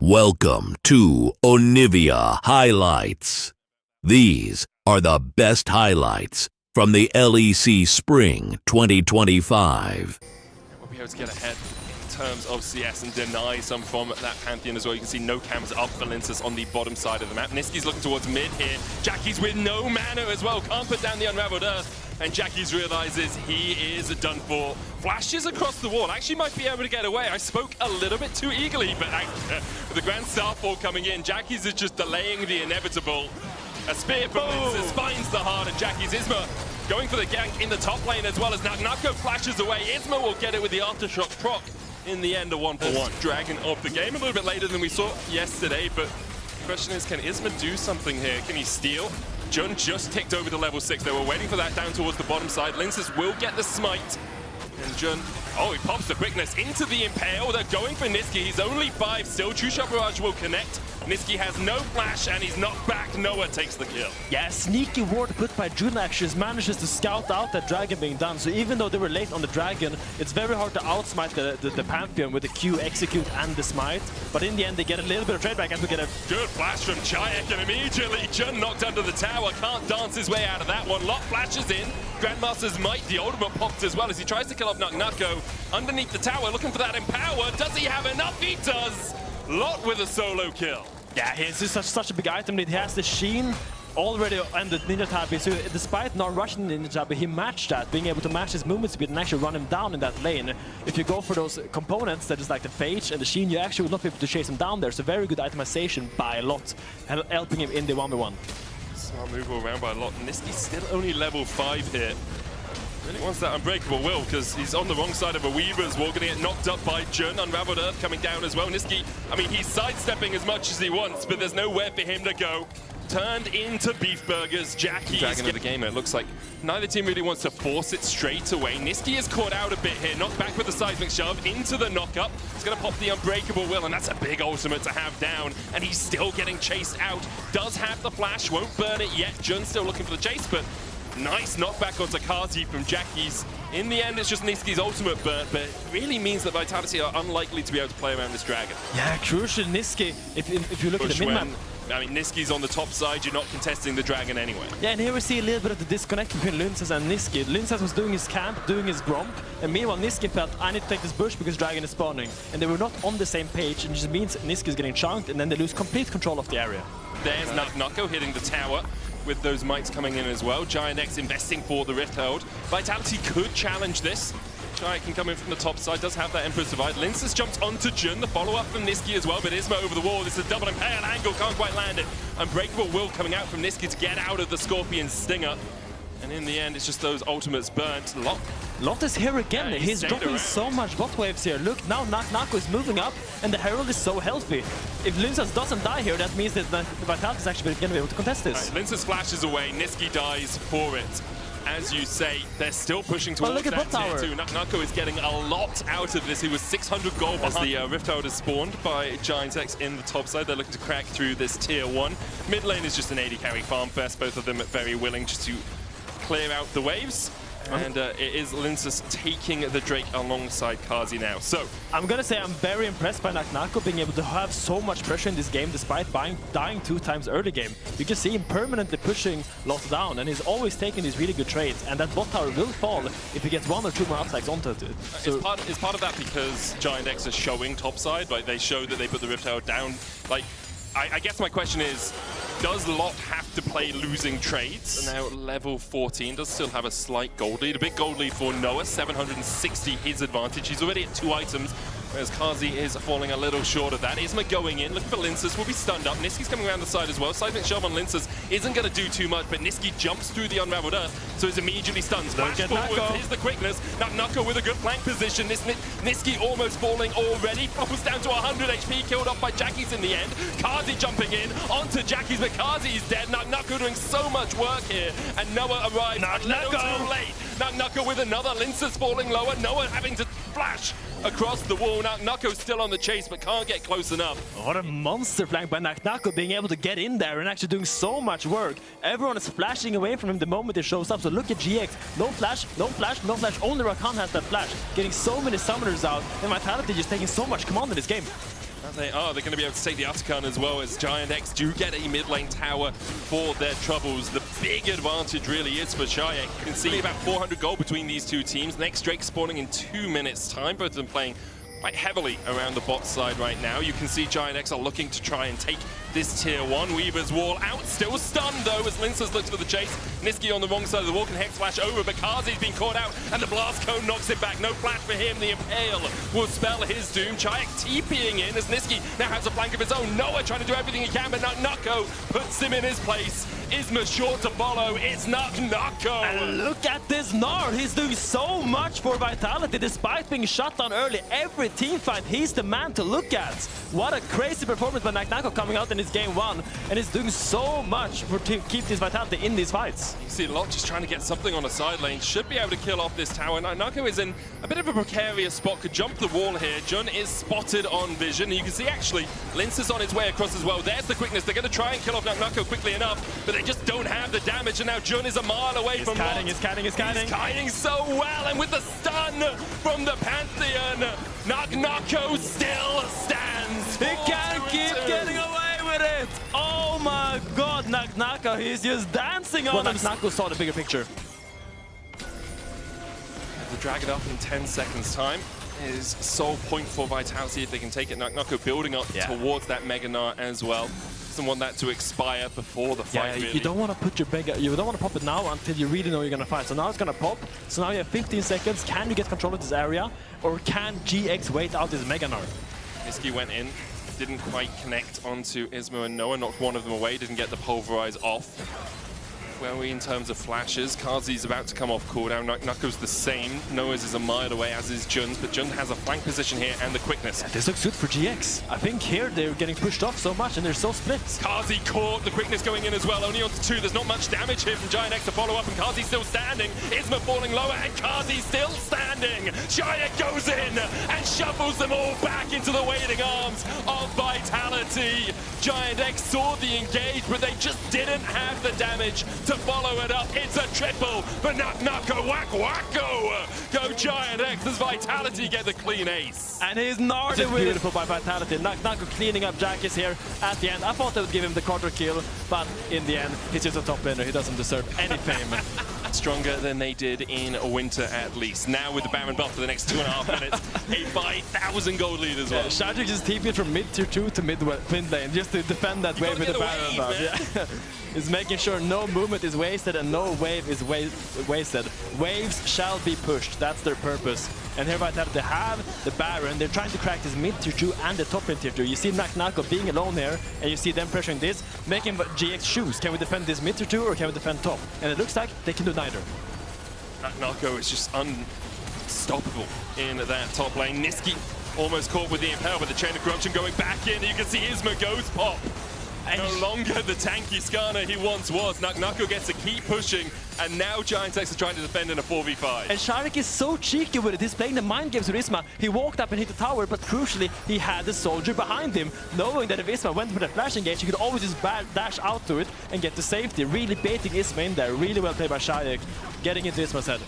Welcome to Onivia Highlights. These are the best highlights from the LEC Spring 2025. We'll be able to get ahead in terms of CS and deny some from that Pantheon as well. You can see no cams up for Linces on the bottom side of the map. Niski's looking towards mid here. Jackie's with no mana as well. Can't put down the Unraveled Earth. And Jackie's realizes he is done for. Flashes across the wall. Actually might be able to get away. I spoke a little bit too eagerly, but with the Grand Starfall coming in, Jackie's is just delaying the inevitable. A spear from Linces finds the heart, and Jackie's Isma going for the gank in the top lane as well as Nako flashes away. Isma will get it with the Aftershock proc in the end, a 1-for-1. Dragon of the game, a little bit later than we saw yesterday, but the question is, can Isma do something here? Can he steal? Jun just ticked over to level 6. They were waiting for that down towards the bottom side. Linces will get the smite. And Jun, oh, he pops the quickness into the Impale. They're going for Niski. He's only 5 still. True Shot Barrage will connect. Niski has no flash and he's knocked back. Noah takes the kill. Yeah, sneaky ward put by Jun actually manages to scout out that dragon being done. So even though they were late on the dragon, it's very hard to outsmite the Pantheon with the Q, execute, and the smite. But in the end, they get a little bit of trade back as we get a good flash from GIANTX, and immediately Jun knocked under the tower. Can't dance his way out of that one. Lot flashes in. Grandmaster's might, the ultimate popped as well as he tries to kill off Nako underneath the tower, looking for that Empower. Does he have enough? He does. Lot with a solo kill. Yeah, it's just such a big item that he has the Sheen already ended Ninja Tabi, so despite not rushing Ninja Tabi, he matched that, being able to match his movement speed and actually run him down in that lane. If you go for those components that is like the Phage and the Sheen, you actually will not be able to chase him down there, so very good itemization by Lot, helping him in the 1v1. Smart move all around by Lot. Niski's still only level 5 here. Really wants that Unbreakable Will because he's on the wrong side of a Weaver as well, going to get knocked up by Jun. Unraveled Earth coming down as well. Niski, I mean, he's sidestepping as much as he wants, but there's nowhere for him to go. Turned into beef burgers. Jackie's Dragon of the game. It looks like neither team really wants to force it straight away. Niski is caught out a bit here. Knocked back with the seismic shove into the knockup. It's going to pop the Unbreakable Will, and that's a big ultimate to have down. And he's still getting chased out. Does have the flash. Won't burn it yet. Jun's still looking for the chase, but nice knockback onto Kazi from Jackie's. In the end, it's just Niski's ultimate burn, but it really means that Vitality are unlikely to be able to play around this dragon. Yeah, crucial Niski. If you look at the min-map, I mean, Niski's on the top side, you're not contesting the dragon anyway. Yeah, and here we see a little bit of the disconnect between Linces and Niski. Linces was doing his camp, doing his gromp, and meanwhile Niski felt, I need to take this bush because dragon is spawning. And they were not on the same page, and it just means Niski is getting chunked, and then they lose complete control of the area. There's Nako hitting the tower with those mites coming in as well. GIANTX investing for the Rift Herald. Vitality could challenge this. Giant can come in from the top side, does have that Emperor's Divide. Linces jumps onto Jun, the follow-up from Niski as well, but Isma over the wall. This is a double Impale angle, can't quite land it. Unbreakable Will coming out from Niski to get out of the Scorpion Stinger. And in the end, it's just those ultimates burnt. Lot is here again. Yeah, he's dropping so much bot waves here. Look, now Nako is moving up, and the Herald is so healthy. If Linces doesn't die here, that means that the Vitality is actually going to be able to contest this. Right, Linces flashes away, Niski dies for it. As you say, they're still pushing towards look at that bot tower. tier 2. Nako is getting a lot out of this. He was 600 gold as the Rift Herald is spawned by GIANTX in the top side. They're looking to crack through this tier 1. Mid lane is just an 80 carry farm fest. Both of them very willing just to clear out the waves. And it is Linces taking the Drake alongside Kazi now. So I'm gonna say I'm very impressed by Nako being able to have so much pressure in this game despite dying 2 times early game. You can see him permanently pushing Lot down, and he's always taking these really good trades. And that bot tower will fall if he gets 1 or 2 more attacks onto it. So it's part of that because GIANTX is showing topside. Like, they show that they put the Rift Herald down. Like, I guess my question is, does Lot have to play losing trades? Now level 14 does still have a slight gold lead. A big gold lead for Noah, 760 his advantage. He's already at 2 items, whereas Kazi is falling a little short of that. Isma going in, looking for Linces, will be stunned up. Niski's coming around the side as well. Seismic shove on Linces isn't going to do too much, but Niski jumps through the Unraveled Earth, so he's immediately stunned. Flash forward, here's the quickness. Now Nako with a good flank position. Niski almost falling already, falls down to 100 HP, killed off by Jackie's in the end. Kazi jumping in onto Jackie's, but Kazi is dead. Nako doing so much work here, and Noah arrives a little too late. Nako with another, Linces falling lower, Noah having to flash across the wall. Nako's still on the chase, but can't get close enough. What a monster flank by Nako, being able to get in there and actually doing so much work. Everyone is flashing away from him the moment he shows up. So look at GX, no flash, no flash, no flash. Only Rakan has that flash, getting so many summoners out, and Vitality just taking so much command in this game. They are. They're going to be able to take the Atakan as well, as GIANTX do get a mid lane tower for their troubles. The big advantage really is for GIANTX. You can see about 400 gold between these two teams. Next Drake spawning in 2 minutes time. Both of them playing quite heavily around the bot side right now. You can see GIANTX are looking to try and take this tier 1. Weaver's wall out, still stunned though as Linces looks for the chase. Niski on the wrong side of the wall can hex flash over, but Kazi's been caught out and the blast cone knocks it back. No flash for him, the Impale will spell his doom. GIANTX TPing in as Niski now has a flank of his own. Noah trying to do everything he can, but Nucko puts him in his place. Isma short to follow, it's Nucko. And look at this Nard, he's doing so much for Vitality despite being shut down early. Every team fight, he's the man to look at. What a crazy performance by Nucko coming out in his game 1, and he's doing so much to keep this Vitality in these fights. You see Lot just trying to get something on the side lane, should be able to kill off this tower. Nucko is in a bit of a precarious spot, could jump the wall here. Jun is spotted on vision. You can see actually Linces on his way across as well. There's the quickness, they're going to try and kill off Nucko quickly enough, but they just don't have the damage, and now Jun is a mile away from Lot. He's kiting so well, and with the stun from the Pantheon, Nucko still stands. He can't keep getting away with it. Oh my god, Nucko, he's just dancing on him. Nucko saw the bigger picture. The drag it up in 10 seconds time is sole point for Vitality if they can take it. Nucko building up towards that Mega Gnar as well. Doesn't want that to expire before the fight, really. You don't want to put your Mega, you don't want to pop it now until you really know you're going to fight. So now it's going to pop. So now you have 15 seconds. Can you get control of this area? Or can GX wait out this Mega Gnar? Niski went in, didn't quite connect onto Isma and Noah, knocked one of them away, didn't get the pulverize off. Where are we in terms of flashes? Kazi's about to come off cooldown. Nucko's the same. Noah's is a mile away, as is Jun's, but Jun has a flank position here and the quickness. Yeah, this looks good for GX. I think here they're getting pushed off so much and they're so split. Kazi caught, the quickness going in as well, only onto 2. There's not much damage here from GIANTX to follow up, and Kazi's still standing. Isma falling lower, and Kazi's still standing. GIANTX goes in and shuffles them all back into the waiting arms of Vitality. GIANTX saw the engage, but they just didn't have the damage to follow it up. It's a triple for Nucko. Wacko. Go GIANTX as Vitality get the clean ace. And he's gnarly with beautiful by Vitality. Nucko cleaning up Jackie's here at the end. I thought they would give him the quarter kill, but in the end, he's just a top laner. He doesn't deserve any fame. Stronger than they did in winter at least. Now with the Baron buff for the next 2.5 minutes, a 5,000 gold lead as well. Shadrick just TP'd from mid tier 2 to mid lane just to defend that wave with the Baron buff. Yeah. He's making sure no movement is wasted and no wave is wasted. Waves shall be pushed. That's their purpose. And here Vitality have the Baron. They're trying to crack this mid tier 2 and the top lane tier 2. You see Nucko being alone here, and you see them pressuring this, making GX choose. Can we defend this mid tier 2 or can we defend top? And it looks like they can do neither. Nucko is just unstoppable in that top lane. Niski almost caught with the Impale, but the Chain of Corruption going back in. You can see Isma goes pop. No longer the tanky Skarner he once was. Nucko gets to keep pushing, and now GIANTX is trying to defend in a 4v5. And Shadrick is so cheeky with it. He's playing the mind games with Isma. He walked up and hit the tower, but crucially, he had the soldier behind him, knowing that if Isma went for the flash engage, he could always just dash out to it and get to safety. Really baiting Isma in there. Really well played by Shadrick, getting into Isma's head.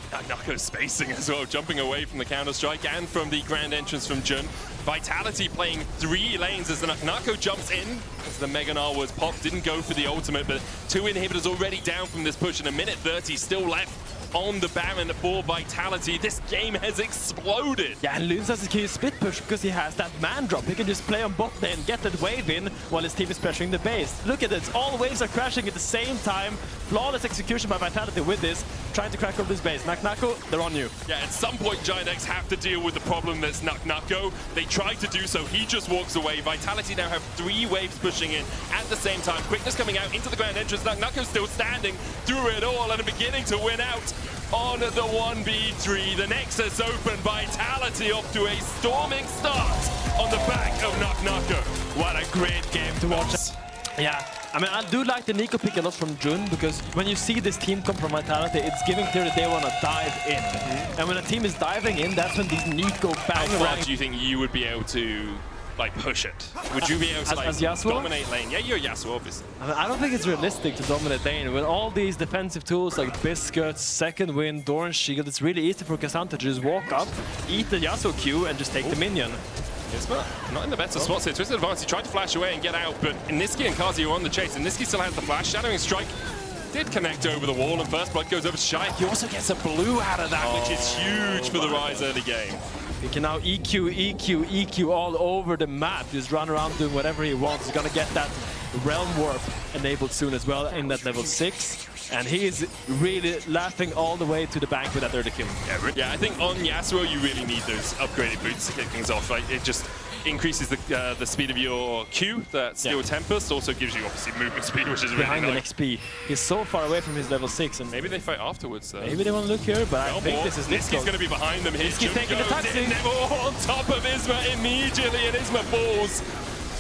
Nucko's spacing as well, jumping away from the counter-strike and from the grand entrance from Jun. Vitality playing 3 lanes as the Nucko jumps in as the Mega Gnar was popped. Didn't go for the ultimate, but 2 inhibitors already down from this push, and a minute 30 still left on the Baron for Vitality. This game has exploded. Yeah, and Lunes has a key split push because he has that man drop. He can just play on bot lane, get that wave in while his team is pressuring the base. Look at this, all waves are crashing at the same time. Flawless execution by Vitality with this, trying to crack over this base. Nucko, they're on you. Yeah, at some point GIANTX have to deal with the problem that's Nucko. They try to do so, he just walks away. Vitality now have 3 waves pushing in at the same time. Quickness coming out into the grand entrance. Nucko's still standing through it all and beginning to win out on the 1v3. The Nexus open, Vitality off to a storming start on the back of Nucko. What a great game to watch. Yeah, I mean, I do like the Nico pick a lot from Jun, because when you see this team come from Vitality, it's giving clear that they want to dive in. And when a team is diving in, that's when these needs go bang. How far do you think you would be able to push it? Would you be able to dominate lane? Yeah, you're Yasuo, obviously. I mean, I don't think it's realistic to dominate lane. With all these defensive tools like Biscuits, Second Wind, Doran Shield, it's really easy for Cassandra to just walk up, eat the Yasuo Q, and just take the minion. Isma not in the better spots here. Twisted advance, he tried to flash away and get out, but Niski and Kazi are on the chase, and Niski still has the flash. Shadowing Strike did connect over the wall, and first blood goes over to Shy. He also gets a blue out of that, which is huge for the Rise early game. He can now EQ all over the map. Just run around doing whatever he wants. He's gonna get that Realm Warp enabled soon as well in that level 6. And he is really laughing all the way to the bank with that early kill. Yeah, I think on Yasuo you really need those upgraded boots to kick things off. Right? It just increases the speed of your Q. That Steel Tempest also gives you obviously movement speed, which is really behind nice. the XP. He's so far away from his level 6, and maybe they fight afterwards. Maybe they want to look here, but I think this is Niski's going to be behind them here. Niski's taking the taxi. On top of Isma immediately, and Isma falls.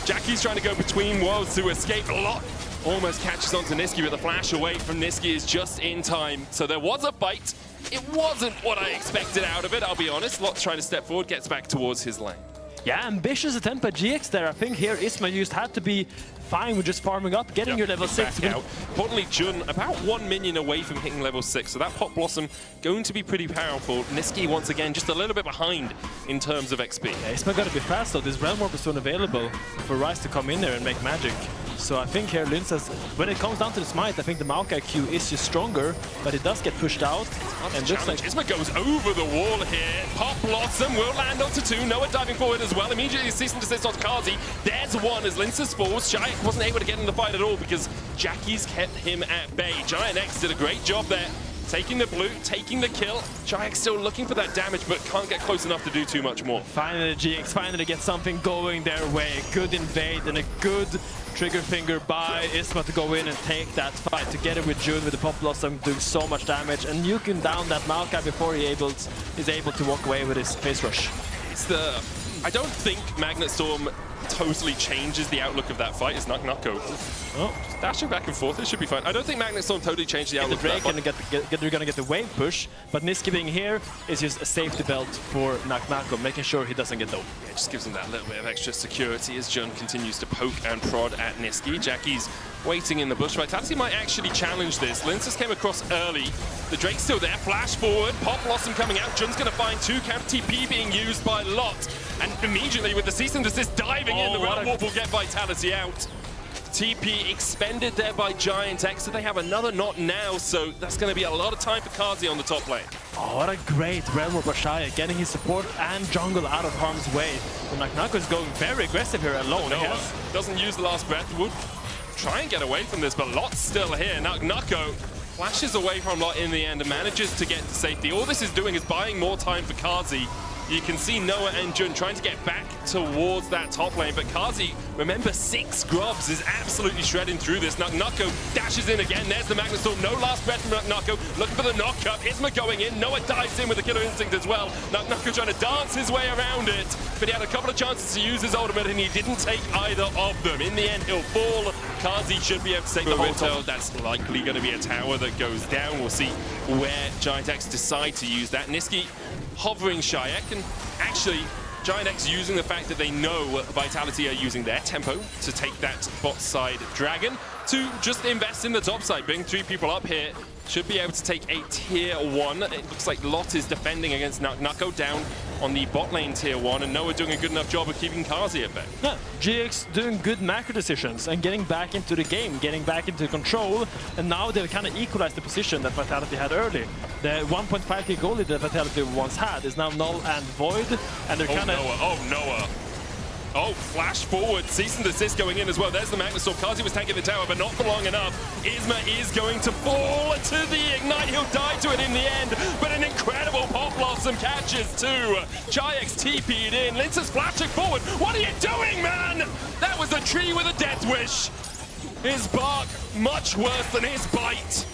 Jackie's trying to go between worlds to escape. Lot almost catches onto Niski, but the flash away from Niski is just in time. So there was a fight. It wasn't what I expected out of it, I'll be honest. Lot trying to step forward, gets back towards his lane. Yeah, ambitious attempt by GX there. I think here Isma used had to be fine with just farming up, getting your level 6. Out. Importantly, Jun about 1 minion away from hitting level 6, so that Pop Blossom going to be pretty powerful. Niski once again just a little bit behind in terms of XP. Yeah, Isma got to be fast though. This Realm Warp is soon available for Rise to come in there and make magic. So I think here Lin says, when it comes down to the smite, I think the Maokai Q is just stronger, but it does get pushed out. And looks like Isma goes over the wall here. Pop Blossom will land onto 2. Noah diving forward as well. Immediately cease and desist onto Kazi. There's 1 as Linces falls. Giant wasn't able to get in the fight at all because Jackie's kept him at bay. GIANTX did a great job there. Taking the blue, taking the kill. Giant still looking for that damage, but can't get close enough to do too much more. Finally, GX finally get something going their way. Good invade and a good trigger finger by Isma to go in and take that fight together with Jun with the Pop Blossom doing so much damage and nuking down that Maokai before he is able to walk away with his face rush. I don't think Magnet Storm totally changes the outlook of that fight. It's Nako. Oh, just dashing back and forth. It should be fine. I don't think Magnet Storm totally changed the outlook of that fight. They're gonna get the wave push, but Niski being here is just a safety belt for Nako, making sure he doesn't get low. Yeah, it just gives him that little bit of extra security as Jun continues to poke and prod at Niski. Jackie's waiting in the bush. Vitality might actually challenge this. Linces came across early. The Drake's still there. Flash forward. Pop Blossom coming out. Jun's going to find 2 count TP being used by Lot. And immediately with the cease and desist diving in, the Realm Warp will get Vitality out. TP expended there by GIANTX, so they have another not now, so that's going to be a lot of time for Kazi on the top lane. Oh, what a great Realm Warp by Shia, getting his support and jungle out of harm's way. But Nako is going very aggressive here alone. Noah doesn't use the last breath. Would try and get away from this, but Lot's still here. Nako flashes away from Lot in the end and manages to get to safety. All this is doing is buying more time for Kazi. You can see Noah and Jun trying to get back towards that top lane, but Kazi, remember, 6 grubs is absolutely shredding through this. Nako dashes in again. There's the Magnet Storm. No last breath from Nako. Looking for the knock-up. Isma going in. Noah dives in with the Killer Instinct as well. Nako trying to dance his way around it, but he had a couple of chances to use his ultimate, and he didn't take either of them. In the end, he'll fall. Kazi should be able to take the whole top. That's likely going to be a tower that goes down. We'll see where GIANTX decide to use that. Niski hovering Shayak, and actually GIANTX using the fact that they know Vitality are using their tempo to take that bot side Dragon to just invest in the top side. Bring 3 people up here. Should be able to take a tier 1. It looks like Lot is defending against Nako down on the bot lane tier 1, and Noah doing a good enough job of keeping Kazi at bay. Yeah, GX doing good macro decisions and getting back into the game, getting back into control, and now they've kind of equalized the position that Vitality had early. The 1.5k goalie that Vitality once had is now null and void, and they're kind of... Noah. Oh, flash forward. Cease and desist going in as well. There's the Magnet Storm. Kazi was tanking the tower, but not for long enough. Isma is going to fall to the Ignite. He'll die to it in the end, but an incredible Pop Blossom catches too. GIANTX TP'd in. Linces flashing forward. What are you doing, man? That was a tree with a death wish. His bark, much worse than his bite.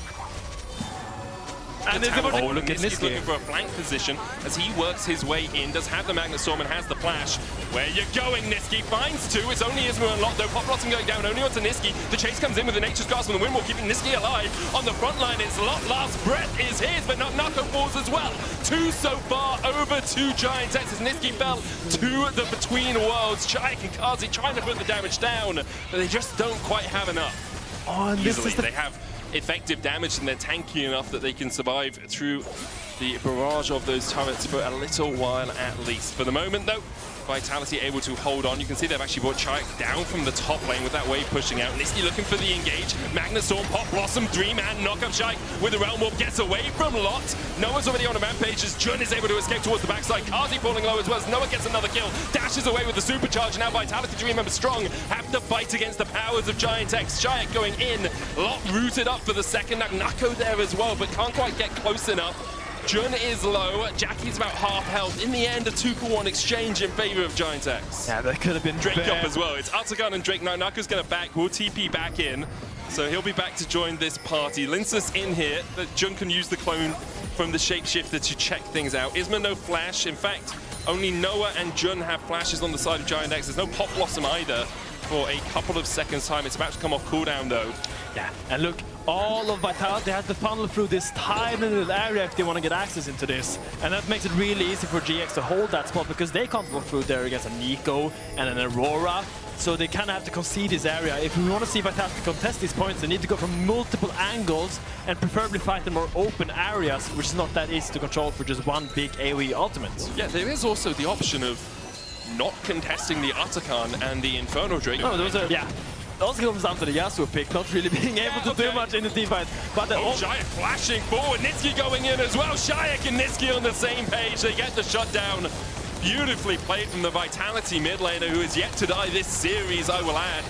And look at Niski's looking for a flank position as he works his way in. Does have the Magnet Storm and has the flash. Where you going, Niski? Finds 2. It's only Isma and Lot, though. Pop Blossom going down only onto Niski. The chase comes in with the Nature's Grasp on the Windwall, keeping Niski alive. On the front line, it's Lot. Last breath is his, but Nako falls as well. 2 so far over to GIANTX as Niski fell to the Between Worlds. Chayek and Kazi trying to put the damage down, but they just don't quite have enough. Oh, and easily, they have effective damage and they're tanky enough that they can survive through the barrage of those turrets for a little while at least. For the moment though, Vitality able to hold on. You can see they've actually brought Chayek down from the top lane with that wave pushing out. Nisqy looking for the engage. Magnustorm, Pop Blossom, 3-man knock up Chayek with the Realm Warp. Gets away from Lot. Noah's already on a rampage as Jun is able to escape towards the backside. Kazi falling low as well as Noah gets another kill. Dashes away with the supercharge. Now Vitality, to remember, strong. Have to fight against the powers of GIANTX. Chayek going in. Lot rooted up for the second. Nako there as well, but can't quite get close enough. Jun is low, Jackie's about half health. In the end, a 2-for-1 exchange in favor of GIANTX. Yeah, that could have been Drake bad. up as well. It's Atakan and Drake. Now Nako's going to back. Will TP back in. So he'll be back to join this party. Linsus in here. But Jun can use the clone from the shapeshifter to check things out. Isma no flash. In fact, only Noah and Jun have flashes on the side of GIANTX. There's no Pop Blossom either for a couple of seconds time. It's about to come off cooldown though. Yeah, and look, all of Vitality has to funnel through this tiny little area if they want to get access into this. And that makes it really easy for GX to hold that spot because they can't go through there against a Nico and an Aurora. So they kind of have to concede this area. If we want to see Vitality contest these points, they need to go from multiple angles and preferably fight in more open areas, which is not that easy to control for just one big AoE ultimate. Yeah, there is also the option of not contesting the Atakan and the Inferno Drake. No, those are, yeah. It also comes down to the Yasuo pick, not really being able to do much in the teamfight. But Chayek flashing forward, Nisqy going in as well. Chayek and Nisqy on the same page. They get the shutdown. Beautifully played from the Vitality mid laner, who is yet to die this series, I will add.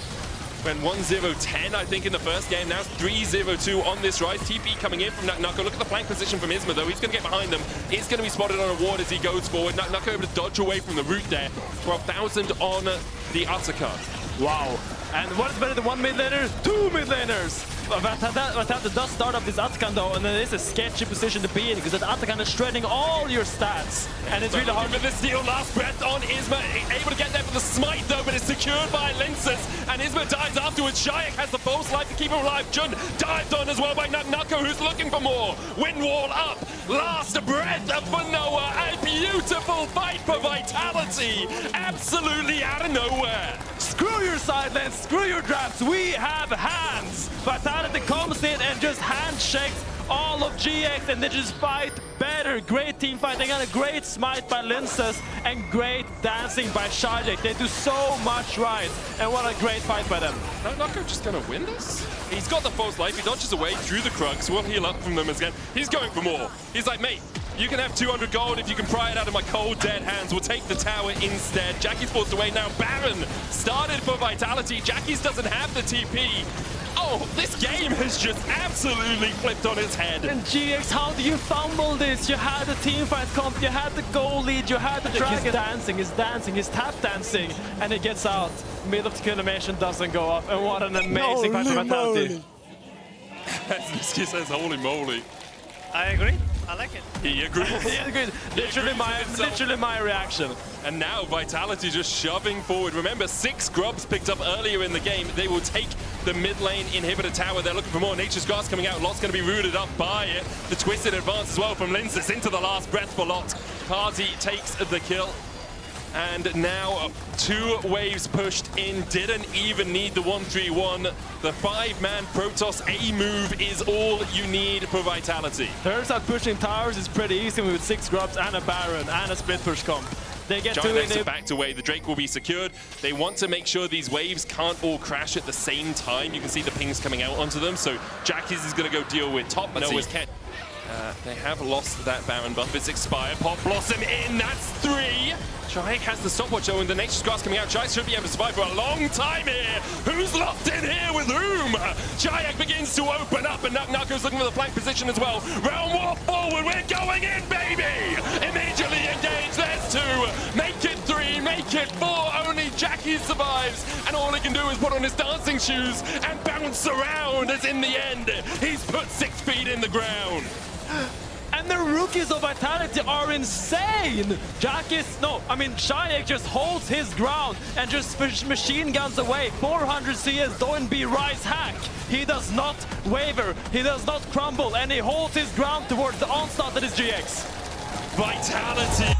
Went 1-0-10, I think, in the first game. Now it's 3-0-2 on this rise. TP coming in from Nako. Look at the flank position from Isma, though. He's going to get behind them. He's going to be spotted on a ward as he goes forward. Nako able to dodge away from the root there. 12,000 on the Atakan. Wow. And what is better than one mid laner? Two mid laners! Vitality does start off this Atakan though, and then it's a sketchy position to be in because that Atakan is shredding all your stats. And it's really hard to steal last breath on Isma. Able to get there for the smite though, but it's secured by Linsus. And Isma dies afterwards. Chayek has the false life to keep him alive. Jun dived on as well by Nako, who's looking for more. Wind wall up. Last breath for Noah. A beautiful fight for Vitality. Absolutely out of nowhere. Screw your side lanes, screw your drafts, we have hands! Vitality comes in and just handshakes all of GX and they just fight better. Great team fight, they got a great smite by Linsus and great dancing by Chayek. They do so much right, and what a great fight by them. Nako just gonna win this? He's got the false life, he dodges away through the Krugs, we'll heal up from them again. He's going for more. He's like, mate, you can have 200 gold if you can pry it out of my cold, dead hands. We'll take the tower instead. Jackie's forced away now. Baron started for Vitality. Jackie's doesn't have the TP. Oh, this game has just absolutely flipped on its head. And GX, how do you fumble this? You had the teamfight comp, you had the goal lead, you had the dragon. He's dancing, he's tap dancing, and he gets out. Mid of the kill animation doesn't go up, and what an amazing fight for Vitality. As Nisqy says, holy moly. I agree. I like it. He agrees. He agrees. Literally my reaction. And now Vitality just shoving forward. Remember, 6 grubs picked up earlier in the game. They will take the mid lane inhibitor tower. They're looking for more. Nature's Grass coming out. Lot's going to be rooted up by it. The twisted advance as well from Linsus into the last breath for Lot. Kazi takes the kill. And now 2 waves pushed in, didn't even need the 1-3-1. The 5-man Protoss A move is all you need for Vitality. Turns out pushing towers is pretty easy with 6 grubs and a Baron and a split push comp. They get to it. They backed away. The Drake will be secured. They want to make sure these waves can't all crash at the same time. You can see the pings coming out onto them. So Jackie's is going to go deal with top. Noah's cat. They have lost that Baron buff. It's expired. Pop Blossom in. That's 3. Chayek has the stopwatch though, and the Nature's Grass coming out. Chayek should be able to survive for a long time here. Who's locked in here with whom? Chayek begins to open up, and Nako's looking for the flank position as well. Realm Warp forward. We're going in, baby! Immediately engaged. There's 2. Make it 3. Make it 4. Only Jackie survives, and all he can do is put on his dancing shoes and bounce around, as in the end, he's put 6 feet in the ground. And the rookies of Vitality are insane! Chayek just holds his ground and just machine guns away. 400 CS, don't be Rise hack. He does not waver, he does not crumble, and he holds his ground towards the onslaught that is GX. Vitality